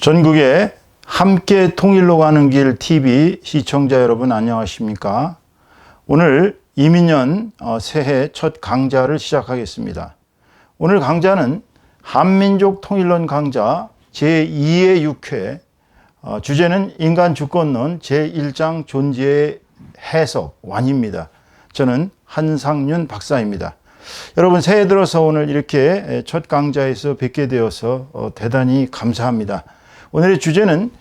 전국에 함께 통일로 가는 길 TV 시청자 여러분 안녕하십니까? 오늘 이민년 새해 첫 강좌를 시작하겠습니다. 오늘 강좌는 한민족 통일론 강좌 제2의 6회 주제는 인간주권론 제1장 존재의 해석완입니다. 저는 한상윤 박사입니다. 여러분 새해 들어서 오늘 이렇게 첫 강좌에서 뵙게 되어서 대단히 감사합니다. 오늘의 주제는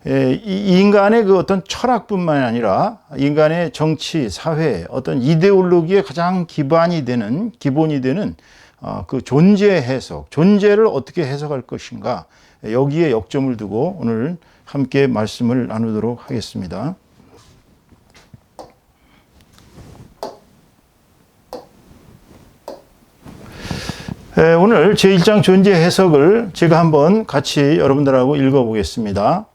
인간의 그 어떤 철학뿐만 아니라 인간의 정치, 사회, 어떤 이데올로기의 가장 기본이 되는 그 존재 해석, 존재를 어떻게 해석할 것인가, 여기에 역점을 두고 오늘 함께 말씀을 나누도록 하겠습니다. 오늘 제1장 존재 해석을 제가 한번 같이 여러분들하고 읽어보겠습니다.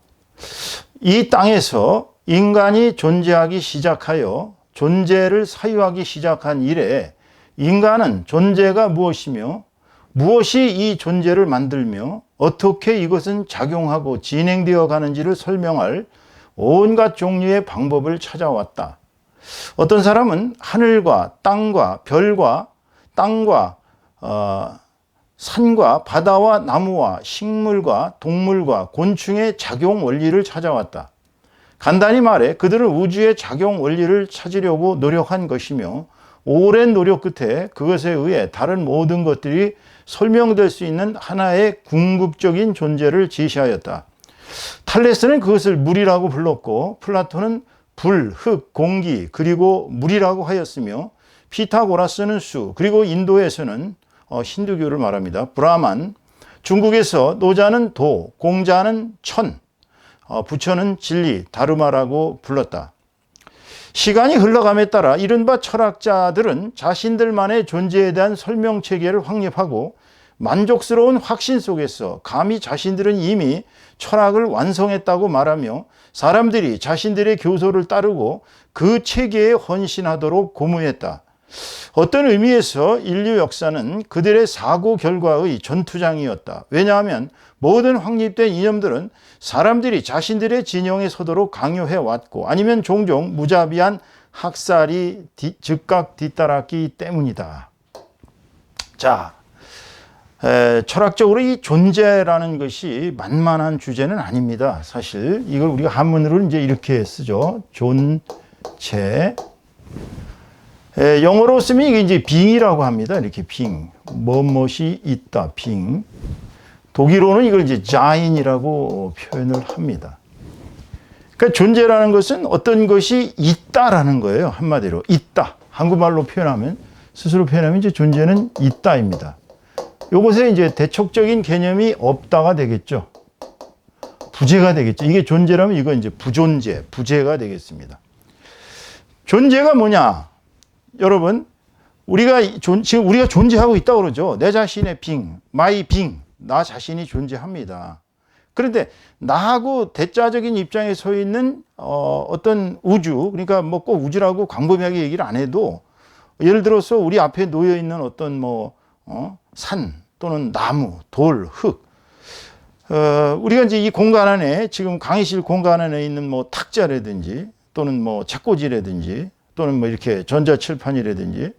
이 땅에서 인간이 존재하기 시작하여 존재를 사유하기 시작한 이래 인간은 존재가 무엇이며 무엇이 이 존재를 만들며 어떻게 이것은 작용하고 진행되어 가는지를 설명할 온갖 종류의 방법을 찾아왔다. 어떤 사람은 하늘과 땅과 별과 땅과 산과 바다와 나무와 식물과 동물과 곤충의 작용 원리를 찾아왔다. 간단히 말해 그들은 우주의 작용 원리를 찾으려고 노력한 것이며 오랜 노력 끝에 그것에 의해 다른 모든 것들이 설명될 수 있는 하나의 궁극적인 존재를 제시하였다. 탈레스는 그것을 물이라고 불렀고 플라톤은 불, 흙, 공기 그리고 물이라고 하였으며 피타고라스는 수, 그리고 인도에서는 힌두교를 말합니다. 브라만, 중국에서 노자는 도, 공자는 천, 부처는 진리, 다르마라고 불렀다. 시간이 흘러감에 따라 이른바 철학자들은 자신들만의 존재에 대한 설명 체계를 확립하고 만족스러운 확신 속에서 감히 자신들은 이미 철학을 완성했다고 말하며 사람들이 자신들의 교소를 따르고 그 체계에 헌신하도록 고무했다. 어떤 의미에서 인류 역사는 그들의 사고 결과의 전투장이었다. 왜냐하면 모든 확립된 이념들은 사람들이 자신들의 진영에 서도록 강요해 왔고 아니면 종종 무자비한 학살이 즉각 뒤따랐기 때문이다. 자, 철학적으로 이 존재라는 것이 만만한 주제는 아닙니다. 사실 이걸 우리가 한문으로 이제 이렇게 쓰죠. 존재. 영어로 쓰면 이게 이제 being이라고 합니다. 이렇게 being. 무엇이 있다. being. 독일어는 이걸 이제 sein이라고 표현을 합니다. 그러니까 존재라는 것은 어떤 것이 있다라는 거예요. 한마디로. 있다. 한국말로 표현하면, 스스로 표현하면 이제 존재는 있다입니다. 요것에 이제 대척적인 개념이 없다가 되겠죠. 부재가 되겠죠. 이게 존재라면 이건 이제 부존재, 부재가 되겠습니다. 존재가 뭐냐? 여러분, 지금 우리가 존재하고 있다고 그러죠. 내 자신의 being, my being, 나 자신이 존재합니다. 그런데 나하고 대자적인 입장에 서 있는 어떤 우주, 그러니까 뭐 꼭 우주라고 광범위하게 얘기를 안 해도 예를 들어서 우리 앞에 놓여 있는 어떤 산 또는 나무, 돌, 흙, 우리가 이제 이 공간 안에 지금 강의실 공간 안에 있는 뭐 탁자라든지 또는 뭐 책꽂이라든지 또는 뭐 이렇게 전자칠판이라든지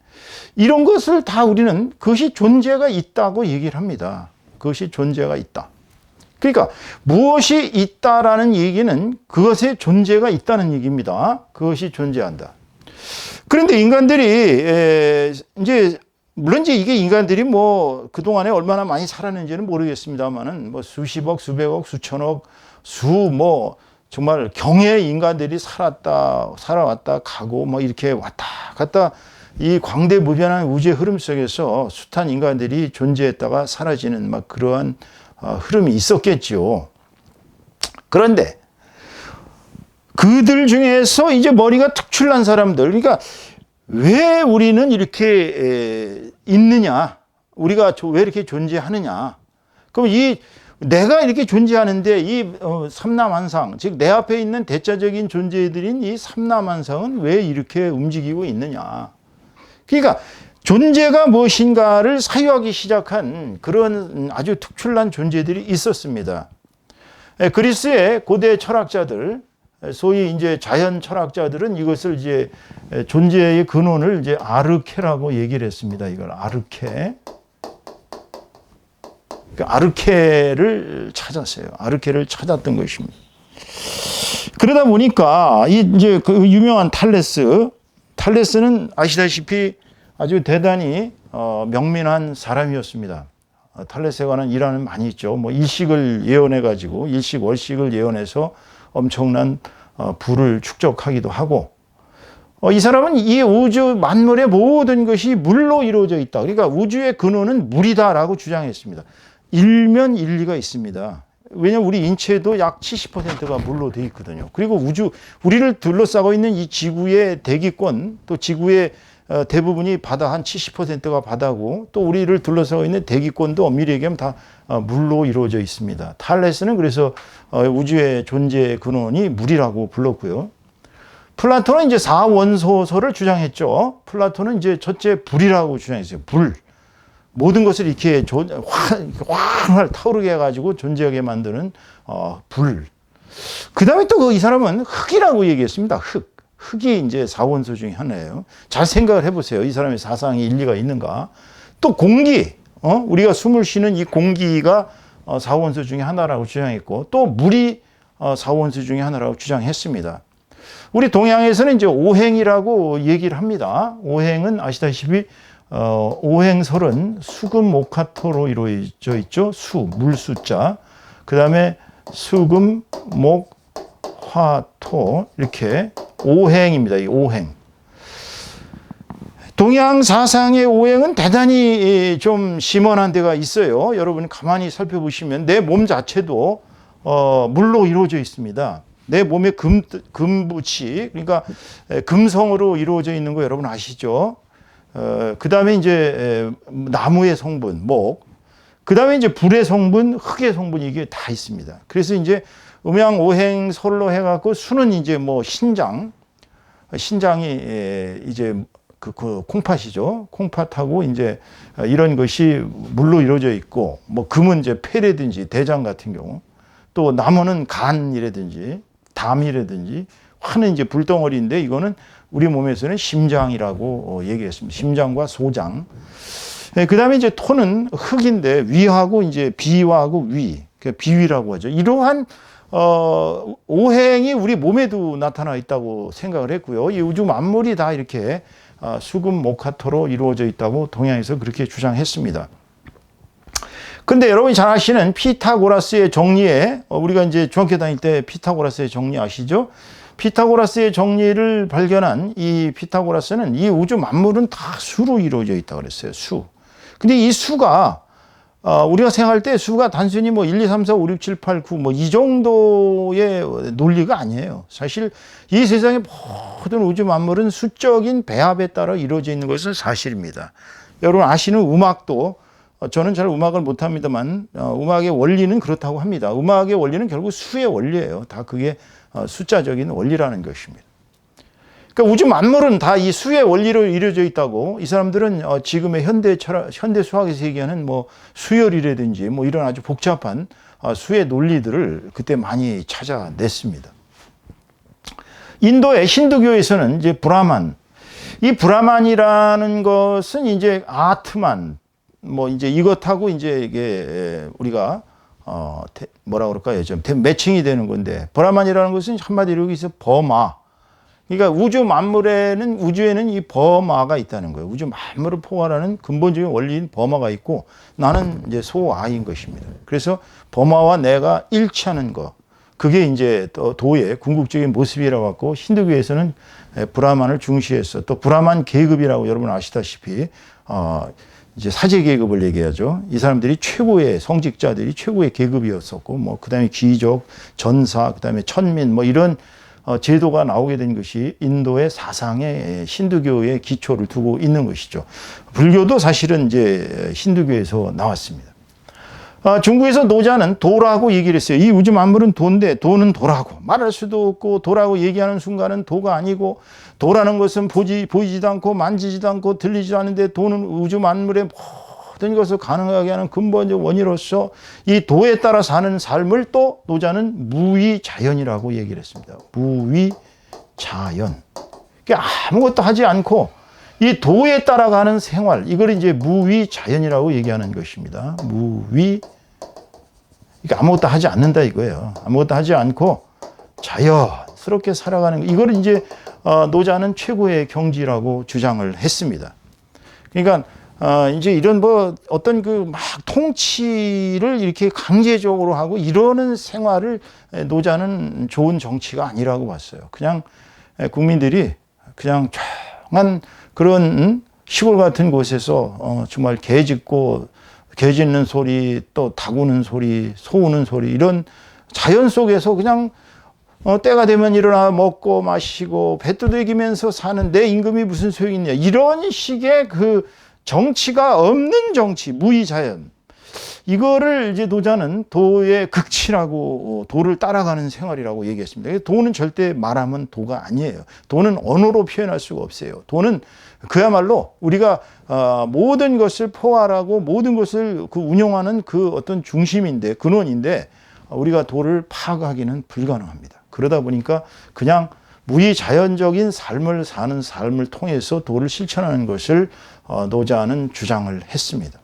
이런 것을 다 우리는 그것이 존재가 있다고 얘기를 합니다. 그것이 존재가 있다. 그러니까 무엇이 있다라는 얘기는 그것의 존재가 있다는 얘기입니다. 그것이 존재한다. 그런데 인간들이 이제 물론 이제 이게 인간들이 뭐 그동안에 얼마나 많이 살았는지는 모르겠습니다만은 뭐 수십억, 수백억, 수천억, 정말 경의 인간들이 살아왔다 가고 뭐 이렇게 왔다 갔다 이 광대무변한 우주의 흐름 속에서 숱한 인간들이 존재했다가 사라지는 막 그러한 흐름이 있었겠죠. 그런데 그들 중에서 이제 머리가 특출난 사람들, 그러니까 왜 우리는 이렇게 있느냐, 우리가 왜 이렇게 존재하느냐, 그럼 내가 이렇게 존재하는데 이 삼라만상, 즉 내 앞에 있는 대자적인 존재들인 이 삼라만상은 왜 이렇게 움직이고 있느냐. 그러니까 존재가 무엇인가를 사유하기 시작한 그런 아주 특출난 존재들이 있었습니다. 그리스의 고대 철학자들, 소위 이제 자연 철학자들은 이것을 이제 존재의 근원을 이제 아르케라고 얘기를 했습니다. 이걸 아르케. 아르케를 찾았어요. 아르케를 찾았던 것입니다. 그러다 보니까 이제 그 유명한 탈레스는 아시다시피 아주 대단히 명민한 사람이었습니다. 탈레스에 관한 일화는 많이 있죠. 뭐 일식을 예언해 가지고 일식 월식을 예언해서 엄청난 부를 축적하기도 하고, 이 사람은 이 우주 만물의 모든 것이 물로 이루어져 있다. 그러니까 우주의 근원은 물이다라고 주장했습니다. 일면 일리가 있습니다. 왜냐하면 우리 인체도 약 70%가 물로 되어 있거든요. 그리고 우리를 둘러싸고 있는 이 지구의 대기권, 또 지구의 대부분이 바다, 한 70%가 바다고, 또 우리를 둘러싸고 있는 대기권도 엄밀히 얘기하면 다 물로 이루어져 있습니다. 탈레스는 그래서 우주의 존재의 근원이 물이라고 불렀고요. 플라톤은 이제 사원소설을 주장했죠. 플라톤은 이제 첫째 불이라고 주장했어요. 불. 모든 것을 이렇게 활 타오르게 해가지고 존재하게 만드는 불. 그 다음에 또 이 사람은 흙이라고 얘기했습니다. 흙이 이제 사원소 중에 하나예요. 잘 생각을 해보세요. 이 사람의 사상이 일리가 있는가. 또 공기, 우리가 숨을 쉬는 이 공기가 사원소 중에 하나라고 주장했고, 또 물이 사원소 중에 하나라고 주장했습니다. 우리 동양에서는 이제 오행이라고 얘기를 합니다. 오행은 아시다시피 오행설은 수금 목화토로 이루어져 있죠. 물 숫자. 그 다음에 수금 목 화토, 이렇게 오행입니다. 이 오행. 동양 사상의 오행은 대단히 좀 심원한 데가 있어요. 여러분 가만히 살펴보시면 내 몸 자체도 물로 이루어져 있습니다. 내 몸에 금붙이, 그러니까 금성으로 이루어져 있는 거 여러분 아시죠? 그 다음에 이제 나무의 성분, 목. 그 다음에 이제 불의 성분, 흙의 성분, 이게 다 있습니다. 그래서 이제 음양 오행 설로 해갖고 수는 이제 뭐 신장이 이제 그 콩팥이죠. 콩팥하고 이제 이런 것이 물로 이루어져 있고, 뭐 금은 이제 폐라든지 대장 같은 경우, 또 나무는 간이라든지 담이라든지, 화는 이제 불덩어리인데 이거는 우리 몸에서는 심장이라고 얘기했습니다. 심장과 소장. 그 다음에 이제 토는 흙인데 위하고 이제 비하고 위, 비위라고 하죠. 이러한 오행이 우리 몸에도 나타나 있다고 생각을 했고요. 이 우주 만물이 다 이렇게 수금 목화토로 이루어져 있다고 동양에서 그렇게 주장했습니다. 근데 여러분이 잘 아시는 피타고라스의 정리에, 우리가 이제 중학교 다닐 때 피타고라스의 정리 아시죠? 피타고라스의 정리를 발견한 이 피타고라스는 이 우주 만물은 다 수로 이루어져 있다고 그랬어요. 수. 근데 이 수가 우리가 생각할 때 수가 단순히 뭐 1, 2, 3, 4, 5, 6, 7, 8, 9 뭐 이 정도의 논리가 아니에요. 사실 이 세상의 모든 우주 만물은 수적인 배합에 따라 이루어져 있는 것은 사실입니다. 여러분 아시는 음악도, 저는 잘 음악을 못합니다만 음악의 원리는 그렇다고 합니다. 음악의 원리는 결국 수의 원리예요. 다 그게 숫자적인 원리라는 것입니다. 그러니까 우주 만물은 다 이 수의 원리로 이루어져 있다고, 이 사람들은 지금의 현대 수학에서 얘기하는 뭐 수열이라든지 뭐 이런 아주 복잡한 수의 논리들을 그때 많이 찾아냈습니다. 인도의 힌두교에서는 이제 브라만, 이 브라만이라는 것은 이제 아트만, 뭐 이제 이것하고 이제 이게 우리가 뭐라 그럴까요? 좀 매칭이 되는 건데, 브라만이라는 것은 한마디로 여기서 범아. 그러니까 우주에는 이 범아가 있다는 거예요. 우주 만물을 포괄하는 근본적인 원리인 범아가 있고, 나는 이제 소아인 것입니다. 그래서 범아와 내가 일치하는 것, 그게 이제 도의 궁극적인 모습이라고 하고, 힌두교에서는 브라만을 중시해서, 또 브라만 계급이라고 여러분 아시다시피 이제 사제 계급을 얘기하죠. 이 사람들이 최고의 성직자들이 최고의 계급이었었고, 뭐 그다음에 귀족, 전사, 그다음에 천민, 뭐 이런 제도가 나오게 된 것이 인도의 사상의 힌두교의 기초를 두고 있는 것이죠. 불교도 사실은 이제 힌두교에서 나왔습니다. 중국에서 노자는 도라고 얘기를 했어요. 이 우주 만물은 도인데 도는 도라고 말할 수도 없고, 도라고 얘기하는 순간은 도가 아니고, 도라는 것은 보이지도 않고 만지지도 않고 들리지도 않는데, 도는 우주 만물의 모든 것을 가능하게 하는 근본적 원인으로서 이 도에 따라 사는 삶을 또 노자는 무위자연이라고 얘기를 했습니다. 무위자연. 그러니까 아무것도 하지 않고 이 도에 따라가는 생활, 이걸 이제 무위자연이라고 얘기하는 것입니다. 그러니까 아무것도 하지 않는다 이거예요. 아무것도 하지 않고 자연스럽게 살아가는 거. 이걸 이제 노자는 최고의 경지라고 주장을 했습니다. 그러니까 이제 이런 뭐 어떤 그 막 통치를 이렇게 강제적으로 하고 이러는 생활을 노자는 좋은 정치가 아니라고 봤어요. 그냥 국민들이 그냥 조용한 그런 시골 같은 곳에서 정말 개 짖고 개 짖는 소리, 또 닭 우는 소리, 소 우는 소리, 이런 자연 속에서 그냥 때가 되면 일어나 먹고 마시고 배 두들기면서 사는 내 임금이 무슨 소용이 있냐, 이런 식의 그 정치가 없는 정치, 무위자연, 이거를 이제 노자는 도의 극치라고, 도를 따라가는 생활이라고 얘기했습니다. 도는 절대 말하면 도가 아니에요. 도는 언어로 표현할 수가 없어요. 도는 그야말로 우리가 모든 것을 포괄하고 모든 것을 그 운영하는 그 어떤 중심인데, 근원인데, 우리가 도를 파악하기는 불가능합니다. 그러다 보니까 그냥 무위자연적인 삶을 사는 삶을 통해서 도를 실천하는 것을 노자는 주장을 했습니다.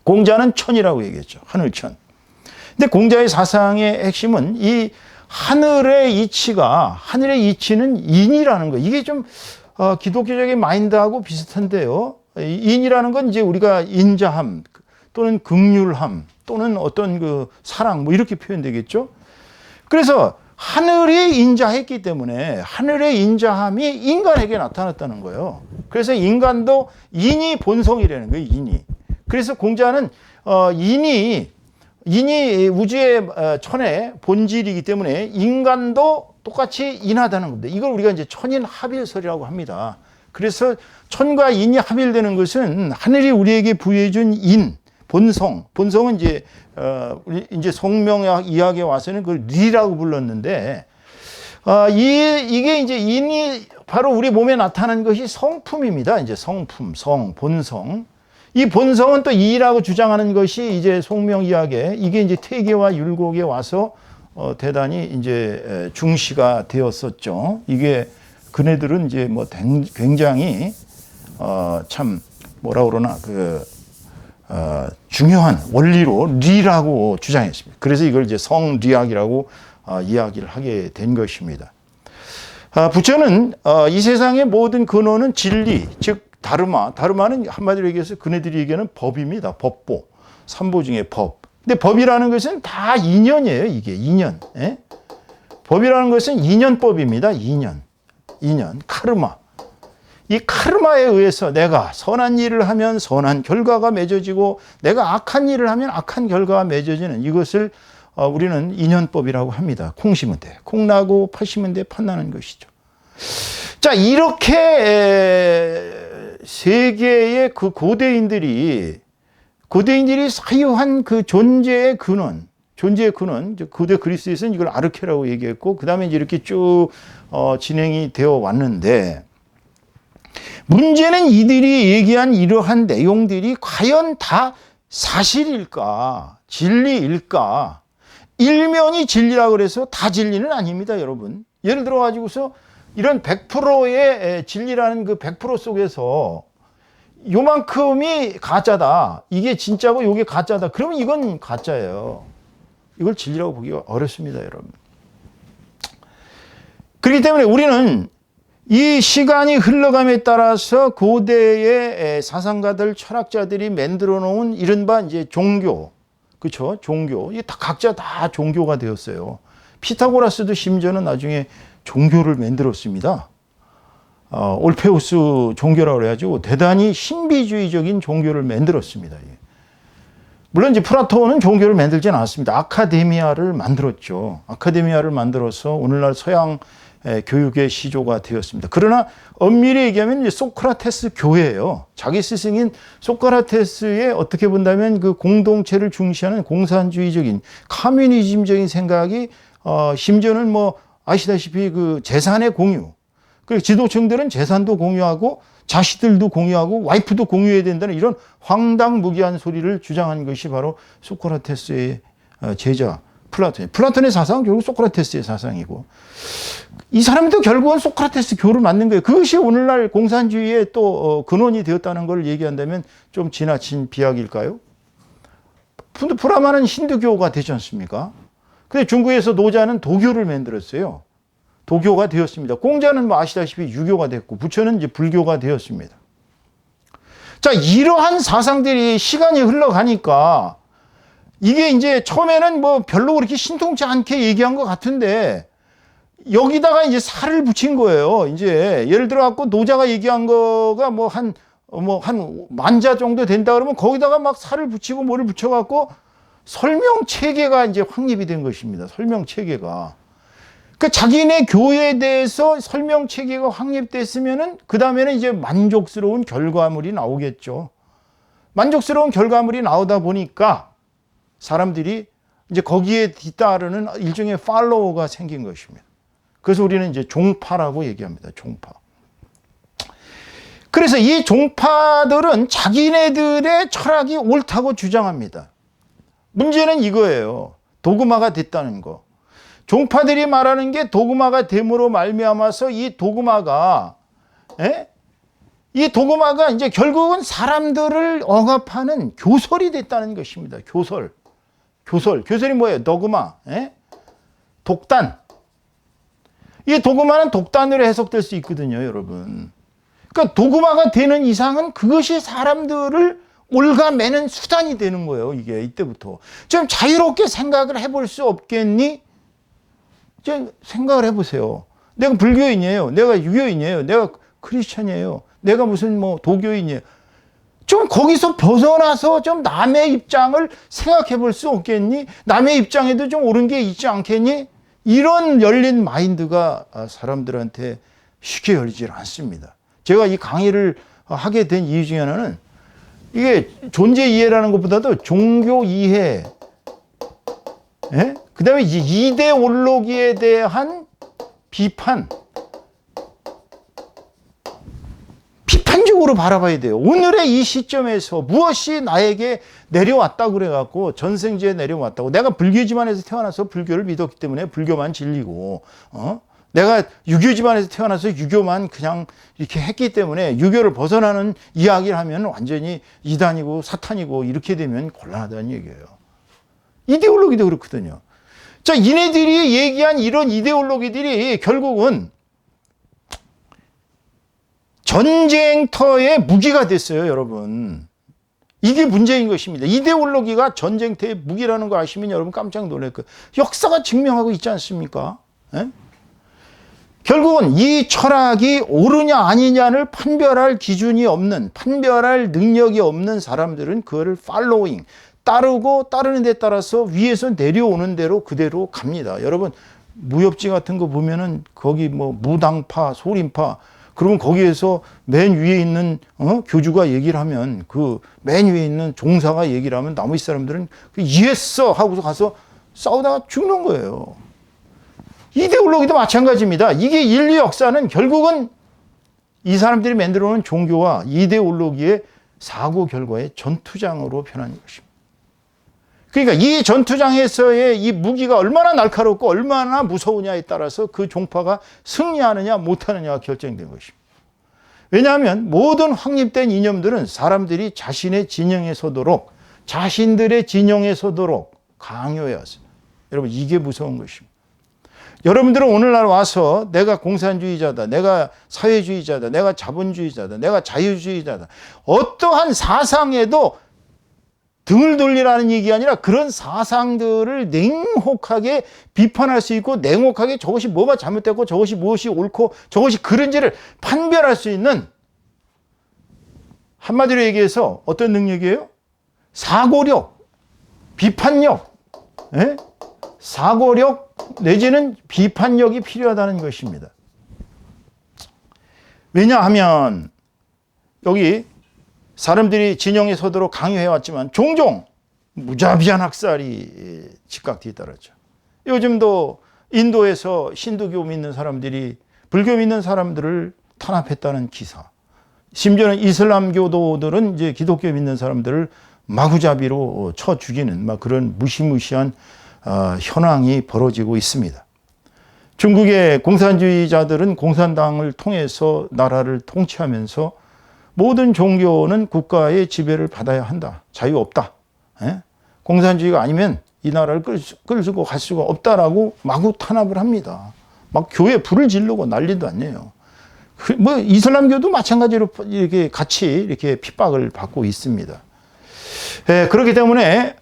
공자는 천이라고 얘기했죠. 하늘천. 근데 공자의 사상의 핵심은 이 하늘의 이치는 인이라는 거. 이게 좀 기독교적인 마인드하고 비슷한데요. 인이라는 건 이제 우리가 인자함 또는 긍휼함 또는 어떤 그 사랑 뭐 이렇게 표현되겠죠. 그래서 하늘이 인자했기 때문에 하늘의 인자함이 인간에게 나타났다는 거예요. 그래서 인간도 인이 본성이라는 거예요. 인이. 그래서 공자는 인이 우주의 천의 본질이기 때문에 인간도 똑같이 인하다는 겁니다. 이걸 우리가 이제 천인 합일설이라고 합니다. 그래서 천과 인이 합일되는 것은 하늘이 우리에게 부여해준 인, 본성은 이제 이제 성명학 이야기에 와서는 그걸 리라고 불렀는데, 이게 이제 인이 바로 우리 몸에 나타나는 것이 성품입니다. 이제 성품, 본성. 이 본성은 또 이라고 주장하는 것이 이제 송명 이야기에, 이게 이제 태계와 율곡에 와서 대단히 이제 중시가 되었었죠. 이게 그네들은 이제 뭐 굉장히 참 뭐라 그러나 중요한 원리로 리라고 주장했습니다. 그래서 이걸 이제 성리학이라고 이야기를 하게 된 것입니다. 부처는 이 세상의 모든 근원은 진리, 즉 다르마는 한마디로 얘기해서 그네들이 얘기하는 법입니다. 법보, 삼보 중에 법. 근데 법이라는 것은 다 인연이에요. 이게 인연. 예? 법이라는 것은 인연법입니다. 인연, 카르마. 이 카르마에 의해서 내가 선한 일을 하면 선한 결과가 맺어지고 내가 악한 일을 하면 악한 결과가 맺어지는 이것을 우리는 인연법이라고 합니다. 콩 심은 데 콩 나고 팥 심은 데 팥 나는 것이죠. 자, 이렇게 세계의 그 고대인들이 사유한 그 존재의 근원, 고대 그리스에서는 이걸 아르케라고 얘기했고, 그 다음에 이렇게 쭉 진행이 되어 왔는데, 문제는 이들이 얘기한 이러한 내용들이 과연 다 사실일까? 진리일까? 일면이 진리라고 그래서 다 진리는 아닙니다, 여러분. 예를 들어 가지고서 이런 100%의 진리라는 그 100% 속에서 요만큼이 가짜다, 이게 진짜고 요게 가짜다, 그러면 이건 가짜예요. 이걸 진리라고 보기가 어렵습니다, 여러분. 그렇기 때문에 우리는 이 시간이 흘러감에 따라서 고대의 사상가들, 철학자들이 만들어 놓은 이른바 이제 종교, 그렇죠? 종교. 이게 다 각자 다 종교가 되었어요. 피타고라스도 심지어는 나중에 종교를 만들었습니다. 올페우스 종교라고 그래가지고 대단히 신비주의적인 종교를 만들었습니다. 물론 이제 플라톤은 종교를 만들지는 않았습니다. 아카데미아를 만들었죠. 아카데미아를 만들어서 오늘날 서양 교육의 시조가 되었습니다. 그러나 엄밀히 얘기하면 이제 소크라테스 교회예요. 자기 스승인 소크라테스의 어떻게 본다면 그 공동체를 중시하는 공산주의적인 커뮤니즘적인 생각이 심지어는 뭐 아시다시피 그 재산의 공유, 그 지도층들은 재산도 공유하고 자식들도 공유하고 와이프도 공유해야 된다는 이런 황당무계한 소리를 주장한 것이 바로 소크라테스의 제자 플라톤의 사상은 결국 소크라테스의 사상이고, 이 사람도 결국은 소크라테스 교를 만든 거예요. 그것이 오늘날 공산주의의 또 근원이 되었다는 걸 얘기한다면 좀 지나친 비약일까요? 브라마는 힌두교가 되지 않습니까? 근데 중국에서 노자는 도교를 만들었어요. 도교가 되었습니다. 공자는 뭐 아시다시피 유교가 됐고, 부처는 이제 불교가 되었습니다. 자, 이러한 사상들이 시간이 흘러가니까 이게 이제 처음에는 뭐 별로 그렇게 신통치 않게 얘기한 것 같은데, 여기다가 이제 살을 붙인 거예요. 이제 예를 들어 갖고 노자가 얘기한 거가 한 만자 정도 된다 그러면 거기다가 막 살을 붙이고 뭐를 붙여 갖고 설명 체계가 이제 확립이 된 것입니다. 설명 체계가. 그 자기네 교회에 대해서 설명 체계가 확립됐으면은 그 다음에는 이제 만족스러운 결과물이 나오겠죠. 만족스러운 결과물이 나오다 보니까 사람들이 이제 거기에 뒤따르는 일종의 팔로워가 생긴 것입니다. 그래서 우리는 이제 종파라고 얘기합니다. 종파. 그래서 이 종파들은 자기네들의 철학이 옳다고 주장합니다. 문제는 이거예요. 도그마가 됐다는 거. 종파들이 말하는 게 도그마가 됨으로 말미암아서 이 도그마가 이제 결국은 사람들을 억압하는 교설이 됐다는 것입니다. 교설이 뭐예요? 도그마, 독단. 이 도그마는 독단으로 해석될 수 있거든요, 여러분. 그러니까 도그마가 되는 이상은 그것이 사람들을 올가매는 수단이 되는 거예요, 이게 이때부터. 좀 자유롭게 생각을 해볼 수 없겠니? 좀 생각을 해보세요. 내가 불교인이에요. 내가 유교인이에요. 내가 크리스천이에요. 내가 무슨 뭐 도교인이에요. 좀 거기서 벗어나서 좀 남의 입장을 생각해 볼 수 없겠니? 남의 입장에도 좀 옳은 게 있지 않겠니? 이런 열린 마인드가 사람들한테 쉽게 열리질 않습니다. 제가 이 강의를 하게 된 이유 중에 하나는 이게 존재 이해라는 것보다도 종교 이해, 그 다음에 이데올로기에 대한 비판적으로 바라봐야 돼요. 오늘의 이 시점에서 무엇이 나에게 내려왔다고 그래갖고 전생지에 내려왔다고, 내가 불교 집안에서 태어나서 불교를 믿었기 때문에 불교만 진리고, 내가 유교 집안에서 태어나서 유교만 그냥 이렇게 했기 때문에 유교를 벗어나는 이야기를 하면 완전히 이단이고 사탄이고 이렇게 되면 곤란하다는 얘기예요. 이데올로기도 그렇거든요. 자, 이네들이 얘기한 이런 이데올로기들이 결국은 전쟁터의 무기가 됐어요, 여러분. 이게 문제인 것입니다. 이데올로기가 전쟁터의 무기라는 거 아시면 여러분 깜짝 놀랄 거예요. 역사가 증명하고 있지 않습니까? 결국은 이 철학이 옳으냐 아니냐를 판별할 기준이 없는, 판별할 능력이 없는 사람들은 그거를 팔로잉, 따르고 따르는 데 따라서 위에서 내려오는 대로 그대로 갑니다. 여러분 무협지 같은 거 보면은 거기 뭐 무당파, 소림파, 그러면 거기에서 맨 위에 있는 교주가 얘기를 하면 그 맨 위에 있는 종사가 얘기를 하면 나머지 사람들은 이해했어 하고서 가서 싸우다가 죽는 거예요. 이데올로기도 마찬가지입니다. 이게 인류 역사는 결국은 이 사람들이 만들어 놓은 종교와 이데올로기의 사고 결과의 전투장으로 변한 것입니다. 그러니까 이 전투장에서의 이 무기가 얼마나 날카롭고 얼마나 무서우냐에 따라서 그 종파가 승리하느냐 못하느냐가 결정된 것입니다. 왜냐하면 모든 확립된 이념들은 사람들이 자신의 진영에 서도록, 자신들의 진영에 서도록 강요해왔어요. 여러분 이게 무서운 것입니다. 여러분들은 오늘날 와서 내가 공산주의자다, 내가 사회주의자다, 내가 자본주의자다, 내가 자유주의자다, 어떠한 사상에도 등을 돌리라는 얘기가 아니라 그런 사상들을 냉혹하게 비판할 수 있고, 냉혹하게 저것이 뭐가 잘못됐고 저것이 무엇이 옳고 저것이 그른지를 판별할 수 있는, 한마디로 얘기해서 어떤 능력이에요? 사고력, 비판력, 사고력 내지는 비판력이 필요하다는 것입니다. 왜냐하면 여기 사람들이 진영에 서도록 강요해왔지만 종종 무자비한 학살이 즉각 뒤따랐죠. 요즘도 인도에서 힌두교 믿는 사람들이 불교 믿는 사람들을 탄압했다는 기사, 심지어는 이슬람교도들은 이제 기독교 믿는 사람들을 마구잡이로 쳐 죽이는 막 그런 무시무시한 현황이 벌어지고 있습니다. 중국의 공산주의자들은 공산당을 통해서 나라를 통치하면서 모든 종교는 국가의 지배를 받아야 한다. 자유 없다. 공산주의가 아니면 이 나라를 끌고 갈 수가 없다라고 마구 탄압을 합니다. 막 교회 불을 지르고 난리도 아니에요. 뭐 이슬람교도 마찬가지로 이렇게 같이 이렇게 핍박을 받고 있습니다. 그렇기 때문에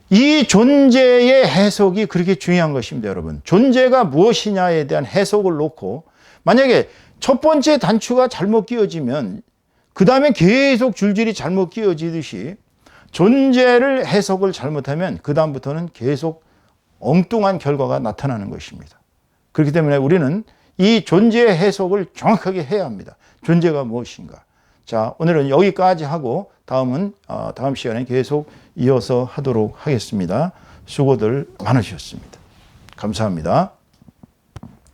이 존재의 해석이 그렇게 중요한 것입니다, 여러분. 존재가 무엇이냐에 대한 해석을 놓고 만약에 첫 번째 단추가 잘못 끼워지면 그 다음에 계속 줄줄이 잘못 끼워지듯이 존재를 해석을 잘못하면 그 다음부터는 계속 엉뚱한 결과가 나타나는 것입니다. 그렇기 때문에 우리는 이 존재의 해석을 정확하게 해야 합니다. 존재가 무엇인가. 자, 오늘은 여기까지 하고 다음 시간에 계속 이어서 하도록 하겠습니다. 수고들 많으셨습니다. 감사합니다.